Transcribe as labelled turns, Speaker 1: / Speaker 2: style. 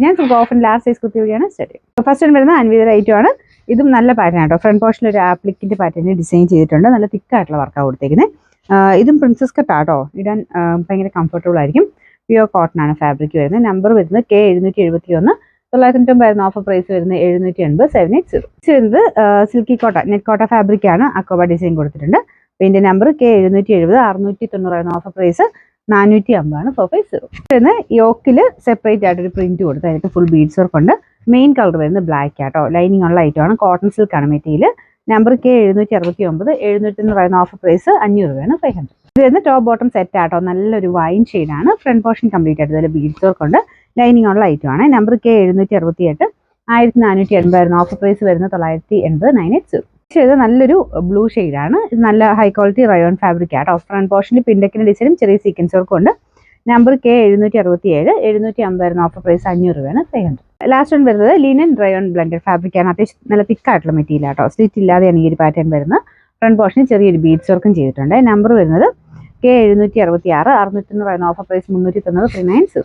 Speaker 1: ഞാൻ often large size കുർത്തിയാണ് start ചെയ്യുന്നത്. ഫസ്റ്റ് വൺ വരുന്നത് അൻവിതര ഐറ്റം ആണ്. ഇതും നല്ല പാറ്റേൺ ആട്ടോ. ഫ്രണ്ട് പോർഷനിൽ ഒരു ആപ്ലിക്കിന്റെ പാറ്റേൺ ഡിസൈൻ ചെയ്തിട്ടുണ്ട്. നല്ല തിക്കായിട്ടുള്ള വർക്കാണ് കൊടുത്തേക്കുന്നത്. ഇതും പ്രിൻസസ് കട്ട് ആട്ടോ. ഇടാൻ ഭയങ്കര കംഫർട്ടബിൾ ആയിരിക്കും. പ്യുവർ കോട്ടൺ ആണ് ഫാബ്രിക് വരുന്നത്. നമ്പർ വരുന്നത് K771. 990 ഓഫർ പ്രൈസ് വരുന്നത് 780 780. വരുന്നത് സിൽക്കി കോട്ട നെറ്റ് കോട്ട ഫാബ്രിക് ആണ്. അക്കോബ ഡിസൈൻ കൊടുത്തിട്ടുണ്ട്. ഇതിന്റെ നമ്പർ K770. 690 offer price 450 450. വരുന്നത് യോക്കില് സെപ്പറേറ്റ് ആയിട്ട് ഒരു പ്രിന്റ് കൊടുത്ത് അതിന് ഫുൾ ബീഡ്സ് വർക്ക് ഉണ്ട്. മെയിൻ കളർ വരുന്നത് ബ്ലാക്ക് ആട്ടോ. ലൈനിങ് ഉള്ള ഐറ്റം ആണ്. കോട്ടൺ സിൽക്ക് ആണ് material. Number K769. 790 offer price 500 500. ഇത് വരുന്ന ടോപ്പ് ബോട്ടം സെറ്റ് ആട്ടോ. നല്ലൊരു വൈൻ ഷെയ്ഡാണ്. ഫ്രണ്ട് പോർഷൻ കംപ്ലീറ്റ് ആയിട്ട് ഇതിൽ ബീഡ്സ് വർക്ക് ഉണ്ട്. ലൈനിങ് ഉള്ള ഐറ്റം ആണ്. Number K768. 1480 ഓഫർ പ്രൈസ് വരുന്നത് 980 980. ഇത് നല്ലൊരു ബ്ലൂ ഷെയ്ഡാണ്. ഇത് നല്ല ഹൈ ക്വാളിറ്റി റയോൺ ഫാബ്രിക് ആട്ടോ. ഫ്രണ്ട് പോർഷനിൽ പിൻഡക്കിന്റെ ഡിസൈനും ചെറിയ സീക്വൻസ് വർക്കും ഉണ്ട്. Number K767. 750 offer price 500 500. Last one വരുന്നത് ലിനൻ റയോൺ ബ്ലെൻഡഡ് ഫാബ്രിക് ആണ്. അത്യാവശ്യം നല്ല തിക്കായിട്ടുള്ള മെറ്റീരിയൽ ആട്ടോ. സ്റ്റിച്ച് ഇല്ലാതെയാണ് ഈ ഒരു പാറ്റേൺ വരുന്നത്. ഫ്രണ്ട് പോർഷനിൽ ചെറിയൊരു ബീഡ്സ് വർക്കും ചെയ്തിട്ടുണ്ട്. നമ്പർ വരുന്നത് K766. 690 offer price 390 390.